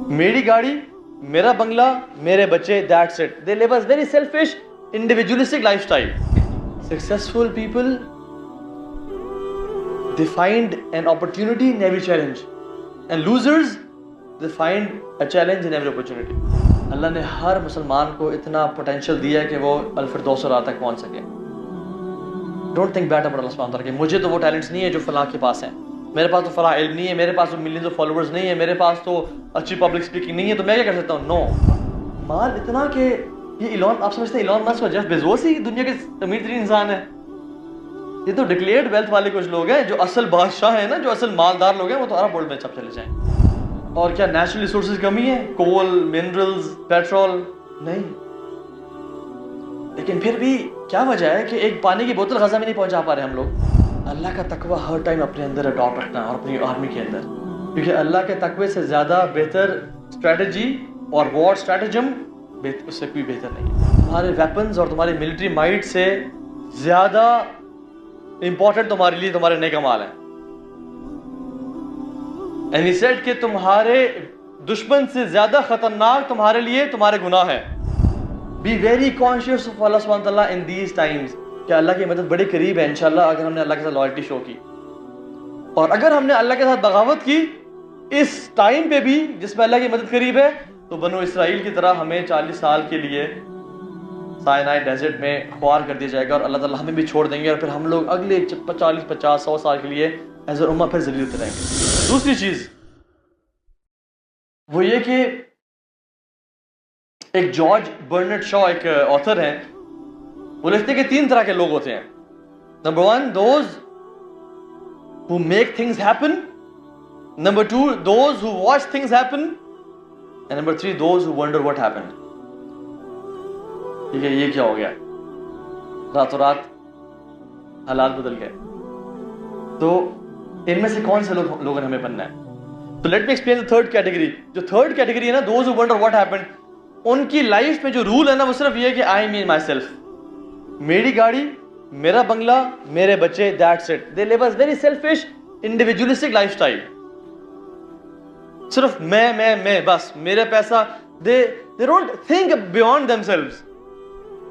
میری گاڑی, میرا بنگلہ, میرے بچے, that's it. They live a very selfish, individualistic lifestyle. Successful people, they find an opportunity in every challenge. And losers, they find a challenge in every opportunity. اللہ نے ہر مسلمان کو اتنا پوٹینشیل دیا ہے کہ وہ الفردوس العلیٰ تک پہنچ سکے. ڈونٹ تھنک بیڈ اباؤٹ اللہ سبحانہ وتعالیٰ کہ مجھے تو وہ ٹیلنٹس نہیں ہے جو فلاں کے پاس ہیں, میرے پاس تو فلاں علم نہیں ہے, میرے پاس تو ملینز آف فالوورز نہیں ہے, میرے پاس تو اچھی پبلک اسپیکنگ نہیں ہے, تو میں کیا کر سکتا ہوں. نو, مال اتنا کہ یہ ایلون, آپ سمجھتے ہیں ایلون مسک اور جیف بیزوس ہی دنیا کے امیر ترین انسان ہے؟ یہ تو ڈکلیئرڈ ویلتھ والے کچھ لوگ ہیں, جو اصل بادشاہ ہیں نا, جو اصل مالدار لوگ ہیں, وہ تو عرب ورلڈ میں سب چلے جائیں. اور کیا نیچرل ریسورسز کمی ہے؟ کول, منرلز, پیٹرول نہیں. لیکن پھر بھی کیا وجہ ہے کہ ایک پانی کی بوتل غزہ میں نہیں پہنچا پا رہے ہم لوگ؟ اللہ کا تقوی ہر ٹائم اپنے اندر اڈاپٹ رکھنا اور اپنی آرمی کے اندر, کیونکہ اللہ کے تقوی سے زیادہ بہتر اسٹریٹجی اور وار اسٹریٹجم اس سے کوئی بہتر نہیں. تمہارے ویپنز اور تمہاری ملٹری مائٹ سے زیادہ امپورٹنٹ تمہارے لیے تمہارے نیک اعمال ہیں. And he said کہ تمہارے دشمن سے زیادہ خطرناک تمہارے لیے تمہارے گناہ ہیں. Be very conscious of Allah subhanahu wa ta'ala in these times کہ اللہ کی مدد بڑے قریب ہے انشاءاللہ اگر ہم نے اللہ کے ساتھ لائلٹی شو کی. اور اگر ہم نے اللہ کے ساتھ بغاوت کی اس ٹائم پہ بھی جس میں اللہ کی مدد قریب ہے, تو بنو اسرائیل کی طرح ہمیں 40 سال کے لیے سائنائی ڈیزرٹ میں خوار کر دیا جائے گا, اور اللہ تعالیٰ ہمیں بھی چھوڑ دیں گے, اور پھر ہم لوگ اگلے 40, 50, 100 سال کے لیے ایز اے امہ پھر ذلیل ہوتے رہیں گے. دوسری چیز وہ یہ کہ ایک جارج برنارڈ شاء ایک آتھر ہیں, وہ لکھتے ہیں کہ 3 طرح کے لوگ ہوتے ہیں. Number 1, those who make things happen. Number 2, those who watch things happen. And number 3, those who wonder what happened. ٹھیک ہے, یہ کیا ہو گیا, راتوں رات حالات بدل گئے. تو ان میں سے کون سے لوگوں نے ہمیں بننا ہے؟ تو let me explain the third category. جو تھرڈ کیٹیگری ہے نا, those who wonder what happened, ان کی لائف میں جو رول ہے نا وہ صرف یہ ہے کہ آئی مین مائی سیلف. میری گاڑی, میرا بنگلہ, میرے بچے, that's it. They live a very selfish individualistic lifestyle. صرف میں بس میرے پیسہ. They don't think beyond themselves.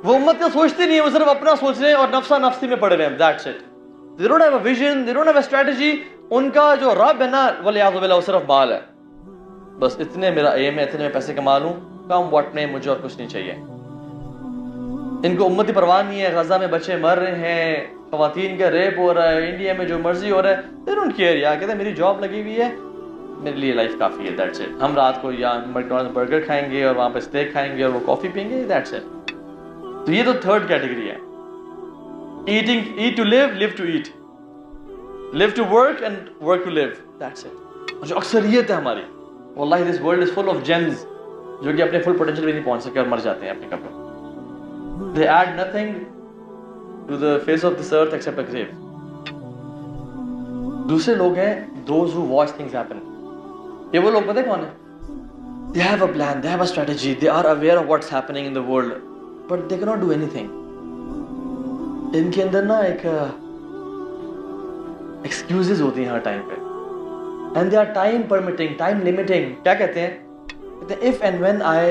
وہ امت کا سوچتے نہیں ہے, وہ صرف اپنا سوچ رہے ہیں اور نفسا نفسی میں پڑے رہے ہیں. That's it. They don't have a vision, they don't have a strategy. ان کا جو رب ہے نا ولیعوذ باللہ وہ صرف مال ہے. بس اتنے میرا ایم ہے, اتنے میں پیسے کما لوں, کم وقت میں مجھے اور کچھ نہیں چاہیے. ان کو امتی پرواہ نہیں ہے, غزہ میں بچے مر رہے ہیں, خواتین کا ریپ ہو رہا ہے, انڈیا میں جو مرضی ہو رہا ہے, they don't care. یار کہتے ہیں میری جاب لگی ہوئی ہے, میرے لیے لائف کافی ہے, that's it. ہم رات کو یا میکڈونلڈس برگر کھائیں گے اور وہاں پہ اسٹیک کھائیں گے اور وہ کافی پئیں گے, that's it. تو یہ تو تھرڈ کیٹیگری ہے. Eat to live, live to eat. Live to work and work to live. That's it. اور جو اکثریت ہے ہماری, واللہ this world is full of gems جو کہ اپنے فل پوٹینشیل بھی نہیں پہنچ سکے اور مر جاتے ہیں اپنے کپڑوں. They add nothing to the face of this earth except a grave. دوسرے لوگ ہیں those who watch things happen. یہ وہ لوگ پتہ کون ہیں؟ They have a plan, they have a strategy, they are aware of what's happening in the world, but they cannot do anything. ان کے اندر نا ایک ایکسکیوزز ہوتی ہیں ہر ٹائم پہ, and they are time permitting, time limiting. کیا کہتے ہیں؟ کہتے ہیں if and when I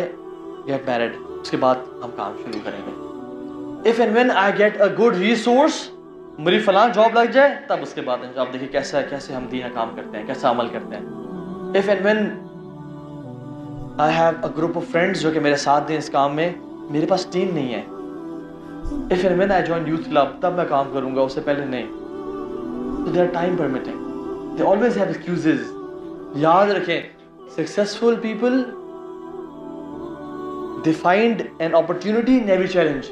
get married, اس کے بعد ہم کام شروع کریں گے. If and when I get a good resource, میری فلاں جاب لگ جائے, تب اس کے بعد آپ دیکھیے کیسے ہم دینہ کام کرتے ہیں, کیسا عمل کرتے ہیں. If and when I have a group of friends جو کہ میرے ساتھ دیں اس کام میں, میرے پاس ٹیم نہیں ہے. If and when I join youth club, تب میں کام کروں گا, اس سے پہلے نہیں. So they are time permitting. They always have excuses. یاد رکھیں, successful people, they find an opportunity in every challenge.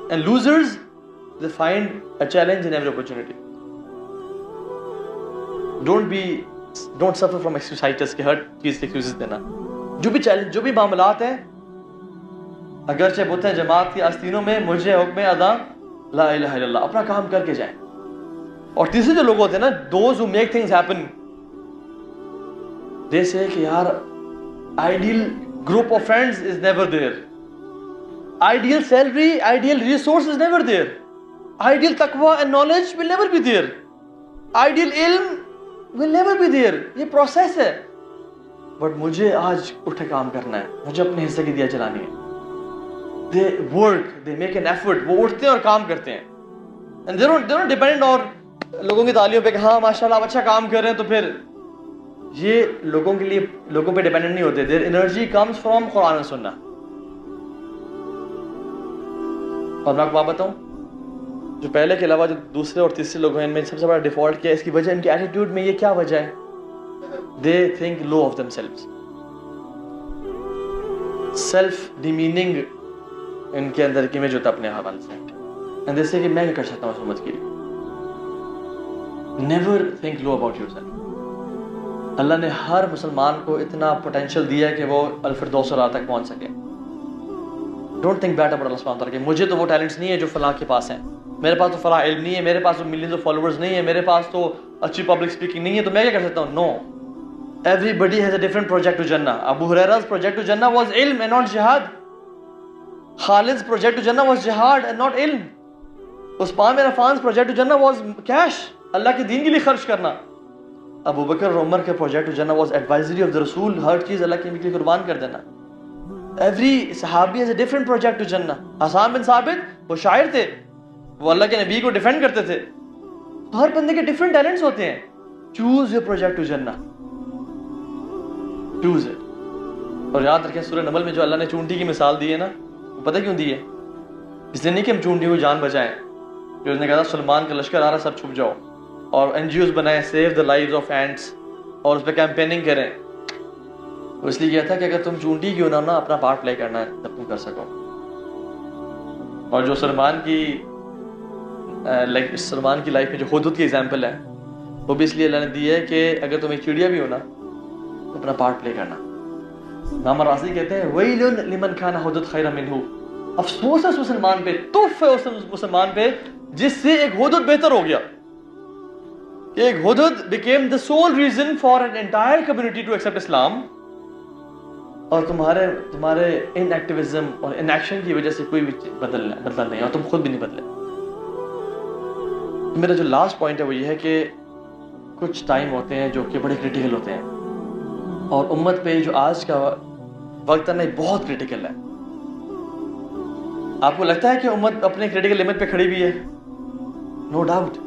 And losers, they find a challenge in every opportunity. Don't suffer from excusitis کہ ہر چیز کے excuses دینا. جو بھی معاملات ہیں, اگرچہ بت ہیں جماعت کی آستینوں میں, مجھے حکم ادا لا الہ الا اللہ, اپنا کام کر کے جائیں. اور تیسرے جو لوگ ہوتے ہیں نا, those who make things happen, they say کہ یار ideal group of friends is never there, ideal salary, ideal resource is never there, ideal taqwa and knowledge will never be there, ideal ilm will never be there. یہ process ہے. But مجھے آج اٹھ کے کام کرنا ہے, مجھے اپنے حصے کی دیا جلانی ہے. They work, they make an effort, وہ اٹھتے ہیں اور کام کرتے ہیں. اینڈ دے ڈونٹ ڈیپینڈ اور لوگوں کی تالیوں پہ کہ ہاں ماشاء اللہ آپ اچھا کام کر رہے ہیں, تو پھر یہ لوگوں کے لیے لوگوں پہ ڈیپینڈنٹ نہیں ہوتے. دیر انرجی کمز فرام قرآن و سنہ. اور میں آپ کو بات بتاؤں, جو پہلے کے علاوہ جو دوسرے اور تیسرے لوگ ہیں, ان میں سب سے بڑا ڈیفالٹ کیا ہے, اس کی وجہ ان کے ایٹیٹیوڈ میں یہ کیا وجہ ہے؟ They think low of themselves. Self demeaning ان کے اندر ایک امیج ہوتا ہے اپنے حوالے سے, اینڈ دے سے کہ میں کیا کر سکتا ہوں اس امت کے لیے. Never think low about yourself. Allah نے ہر مسلمان کو اتنا پوٹینشیل دیا ہے کہ وہ الفردوس الاعلیٰ تک پہنچ سکے. ڈونٹ تھنک بیڈ اباؤٹ اللہ سبحانہ وتعالیٰ کہ مجھے تو وہ ٹیلنٹس نہیں ہے جو فلاں کے پاس ہیں, میرے پاس تو فلاں علم نہیں ہے, میرے پاس تو ملینز آف فالوورز نہیں ہے, میرے پاس تو اچھی پبلک اسپیکنگ نہیں ہے, تو میں کیا کر سکتا ہوں. نو, everybody has a different project to Jannah. Abu Huraira's project to Jannah was ilm and not jihad. Khalid's project to Jannah was jihad and not ilm. Usman bin Affan's project to Jannah was cash, اللہ کے دین کے لیے خرچ کرنا. ابو بکر اور عمر کے project to Jannah was advisory of the Rasul, ہر چیز اللہ کے لیے قربان کر دینا. Every صحابی has a different project to Jannah. حسان بن ثابت وہ شاعر تھے, وہ اللہ کے نبی کو ڈیفینڈ کرتے تھے. تو ہر بندے کے ڈفرینٹ ٹیلنٹس ہوتے ہیں. چوز یور پروجیکٹ ٹو جنہ, چوز اٹ. اور یاد رکھیں سورہ نمل میں جو اللہ نے چونٹی کی مثال دی ہے نا, وہ پتہ کیوں دی ہے؟ اس لیے نہیں کہ ہم چونٹی کو جان بچائیں. جو اس نے کہا تھا سلمان کا لشکر آ رہا, سب چھپ جاؤ, اور این جی اوز بنائیں, سیو دا لائفز آف اینٹس, اور اس پہ کیمپیننگ کریں. وہ اس لیے کیا تھا کہ اگر تم چونٹی کیوں نہ اپنا پارٹ پلے کرنا ہے تب تم کر سکو. اور جو سلمان کی سلمان کی لائف میں جو حدود کی ایگزامپل ہے, وہ بھی اس لیے اللہ نے دی ہے کہ اگر تم ایک چڑیا بھی ہو نا تو اپنا پارٹ پلے کرنا. امام راضی کہتے ہیں ویل لمن کان حدود خیر منہ, افسوس ہے اس مسلمان پہ, تف ہے اس مسلمان پہ جس سے ایک حدود بہتر ہو گیا. کہ ایک حدود became the sole reason for an entire community to accept Islam, اور تمہارے ان ایکٹیویزم اور ان ایکشن کی وجہ سے کوئی بھی بدلا نہیں, اور تم خود بھی نہیں بدلے. میرا جو لاسٹ پوائنٹ ہے وہ یہ ہے کہ کچھ ٹائم ہوتے ہیں جو کہ بڑے کریٹیکل ہوتے ہیں, اور امت پہ جو آج کا وقت ہے نا بہت کریٹیکل ہے. آپ کو لگتا ہے کہ امت اپنے کریٹیکل لمٹ پہ کھڑی ہوئی ہے؟ No doubt.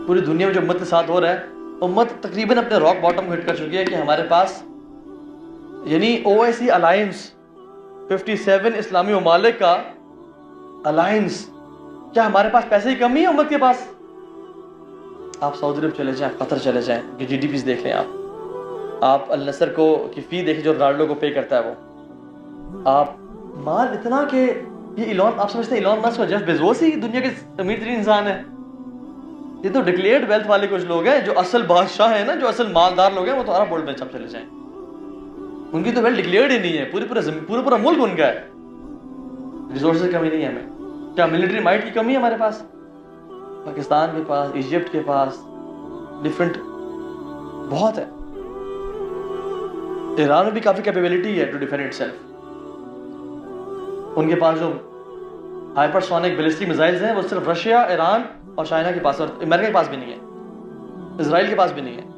پوری دنیا میں جو امت کے ساتھ ہو رہا ہے, امت تقریباً اپنے راک باٹم کو ہٹ کر چکی ہے کہ ہمارے پاس یعنی OIC الائنس 57 اسلامی ممالک کا الائنس, کیا ہمارے پاس پیسے کی کمی ہے امت کے پاس؟ آپ سعودی عرب چلے جائیں, قطر چلے جائیں, کہ جی ڈی پیز دیکھ لیں آپ النصر کو کی فی دیکھیں جو رونالڈو کو پے کرتا ہے, وہ آپ مال اتنا کہ یہ ایلون, آپ سمجھتے ہیں ایلون مسک اور جیف بیزوس ہی دنیا کے امیر ترین انسان ہے؟ یہ تو ڈکلیئرڈ ویلتھ والے کچھ لوگ ہیں, جو اصل بادشاہ ہیں نا, جو اصل مالدار لوگ ہیں, وہ تو عرب ورلڈ میں سب چلے جائیں. ان کی تو ویلتھ ڈکلیئرڈ ہی نہیں ہے, پورا ملک ان کا ہے. ریسورسز کی کمی نہیں ہے ہمیں. کیا ملٹری مائٹ کی کمی ہے ہمارے پاس؟ پاکستان کے پاس, ایجپٹ کے پاس, ڈفرینٹ بہت ہے. ایران میں بھی کافی کیپیبلٹی ہے ٹو ڈیفینڈ اٹ سیلف. ان کے پاس جو ہائپر سونک بیلسٹک میزائلز ہیں وہ صرف رشیا, ایران اور چائنا کے پاس, اور امریکہ کے پاس بھی نہیں ہے, اسرائیل کے پاس بھی نہیں ہے.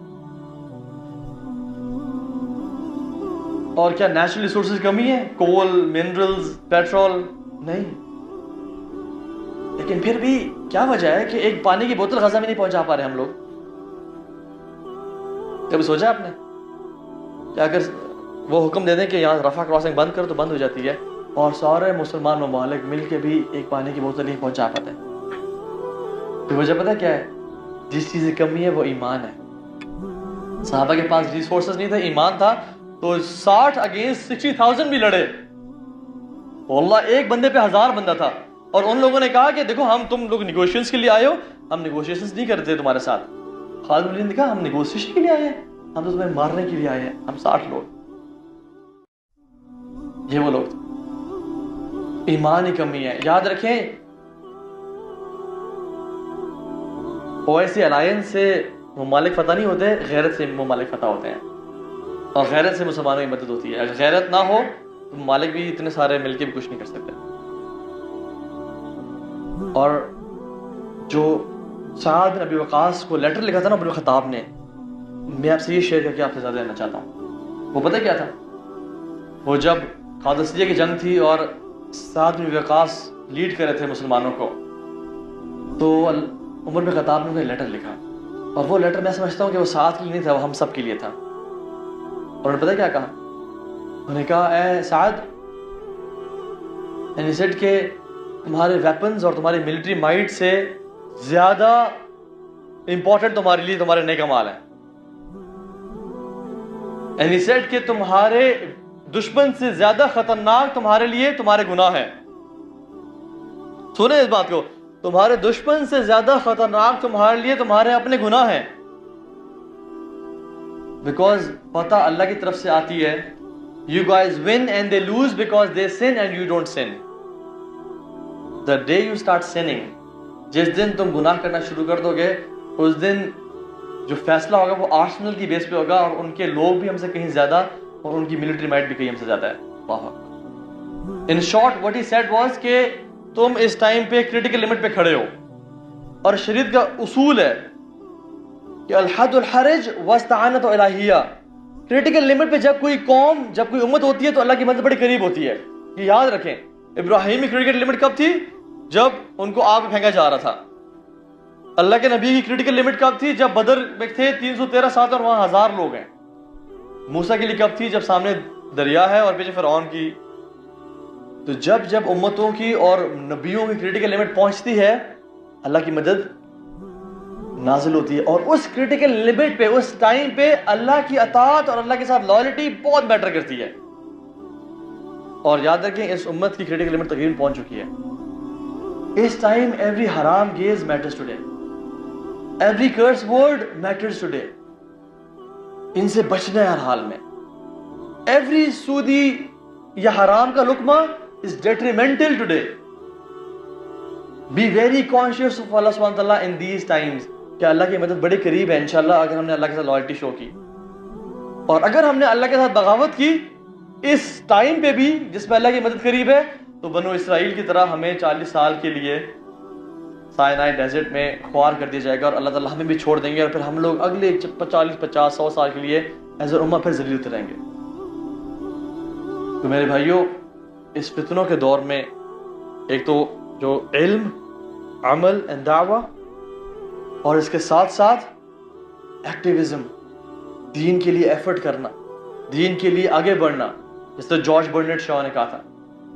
اور کیا نیچرل ریسورسز کمی ہے؟ کول, منرلز, پیٹرول نہیں. لیکن پھر بھی کیا وجہ ہے کہ ایک پانی کی بوتل غزہ میں نہیں پہنچا پا رہے ہم لوگ؟ کبھی سوچا آپ نے کہ اگر وہ حکم دے دیں کہ یہاں رفح کراسنگ بند کر تو بند ہو جاتی ہے, اور سارے مسلمان ممالک مل کے بھی ایک پانی کی بوتل نہیں پہنچا پاتے؟ تو وجہ پتہ کیا ہے؟ جس چیز کی کمی ہے وہ ایمان ہے. صحابہ کے پاس ریسورسز نہیں تھے, ایمان تھا, تو 60 اگینسٹ 60,000 بھی لڑے. واللہ ایک بندے پہ 1000 بندہ تھا, اور ان لوگوں نے کہا کہ دیکھو تم لوگ نیگوشیشنز کے لیے آئے ہو, ہم نیگوشیشنز نہیں کرتے تمہارے ساتھ. خالد بن ولید نے کہا ہم نیگوشیشن کے لیے آئے ہیں, ہم تو تمہیں مارنے کے لیے آئے ہیں, ہم 60 لوگ. یہ وہ لوگ ایمان کی کمی ہے. یاد رکھیں OIC الائنس سے ممالک فتح نہیں ہوتے, غیرت سے ممالک فتح ہوتے ہیں, اور غیرت سے مسلمانوں کی مدد ہوتی ہے. اگر غیرت نہ ہو تو ممالک بھی اتنے سارے مل کے بھی کچھ نہیں کر سکتے. اور جو سعد بن ابی وقاص کو لیٹر لکھا تھا نا عمر بن خطاب نے, میں آپ سے یہ شیئر کر کے آپ سے زیادہ لینا چاہتا ہوں. وہ پتہ کیا تھا؟ وہ جب قادسیہ کی جنگ تھی اور سعد بن وقاص لیڈ کر رہے تھے مسلمانوں کو، تو عمر بن خطاب نے لیٹر لکھا، اور وہ لیٹر میں سمجھتا ہوں کہ وہ سعد کے لیے نہیں تھا، وہ ہم سب کے لیے تھا. اور انہوں نے پتہ کیا کہا؟ انہوں نے کہا اے سعد، and he said کہ تمہارے ویپنز اور تمہاری ملٹری مائٹ سے زیادہ امپورٹنٹ تمہارے لیے تمہارے نیک اعمال ہیں. and he said کہ تمہارے دشمن سے زیادہ خطرناک تمہارے لیے تمہارے گناہ ہیں. سنیں اس بات کو، تمہارے دشمن سے زیادہ خطرناک تمہارے لیے تمہارے اپنے گناہ ہیں. بیکاز پتہ اللہ کی طرف سے آتی ہے، you guys win and they lose because they sin and you don't sin. The day you start sinning، جس دن تم گناہ کرنا شروع کر دو گے، اس دن جو فیصلہ ہوگا وہ آرسنل کی بیس پہ ہوگا، اور ان کے لوگ بھی ہم سے کہیں زیادہ اور ان کی ملٹری مائٹ بھی کہیں ہم سے زیادہ ہے. In short what he said was کہ تم اس ٹائم پہ کریٹیکل لمٹ پہ کھڑے ہو، اور شریعت کا اصول ہے کہ الحد الحرج واستعانت الہیہ. کریٹیکل لمٹ پہ جب کوئی قوم، جب کوئی امت ہوتی ہے تو اللہ کی مدد بڑی قریب ہوتی ہے. یہ یاد رکھیں. ابراہیم کی کریٹیکل لمٹ کب تھی؟ جب ان کو آگ میں پھینکا جا رہا تھا. اللہ کے نبی کی کریٹیکل لمٹ کب تھی؟ جب بدر میں تھے 313 ساتھ اور وہاں 1000 لوگ ہیں. موسیٰ کے لیے کب تھی؟ جب سامنے دریا ہے اور پیچھے فرعون کی. تو جب جب امتوں کی اور نبیوں کی کریٹیکل لمٹ پہنچتی ہے، اللہ کی مدد نازل ہوتی ہے. اور اس کریٹیکل لمٹ پہ، اس ٹائم پہ اللہ کی اطاعت اور اللہ کے ساتھ لائلٹی بہت میٹر کرتی ہے. اور یاد رکھیں اس امت کی کریٹیکل لمٹ تقریباً پہنچ چکی ہے. اس ٹائم ایوری حرام گیز میٹرز ٹوڈے، ایوری کرس ورڈ میٹرز ٹوڈے. ان سے بچنا ہے ہر حال میں. ایوری سودی یا حرام کا لقمہ is detrimental today. Be very conscious of Allah subhanahu wa ta'ala in these times کہ اللہ کی مدد بڑی قریب ہے انشاءاللہ اگر ہم نے اللہ کے ساتھ لائلٹی شو کی. اور اگر ہم نے اللہ کے ساتھ بغاوت کی اس ٹائم پہ بھی جس پہ اللہ کی مدد قریب ہے، تو بنو اسرائیل کی طرح ہمیں 40 سال کے لیے سائنائی ڈیزرٹ میں خوار کر دیا جائے گا، اور اللہ تعالیٰ ہمیں بھی چھوڑ دیں گے، اور پھر ہم لوگ اگلے 40 50 100 سال کے لیے ایز اے امہ پھر ذلیل ہوتے رہیں گے. تو میرے بھائیوں، اس فتنوں کے دور میں ایک تو جو علم، عمل and دعویٰ، اور اس کے ساتھ ساتھ ایکٹیویزم، دین کے لیے ایفرٹ کرنا، دین کے لیے آگے بڑھنا، جس طرح جارج برنٹ شاہ نے کہا تھا.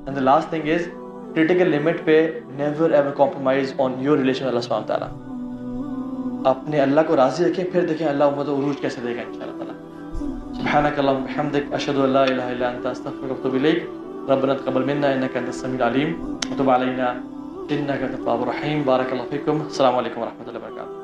And the last thing is critical limit پہ never ever compromise on your relation with اللہ سبحانہ تعالیٰ. اپنے اللہ کو راضی رکھیں، پھر دیکھیں اللہ امت و عروج کیسے دے گا انشاءاللہ تعالیٰ. سبحانک اللہم وبحمدک، اشہد ان لا الہ الا انت، استغفرک واتوب الیک. ربنا تقبل منا انك انت السميع العليم وتب علينا انك انت التواب الرحيم. بارك الله فيكم. السلام عليكم ورحمه الله وبركاته.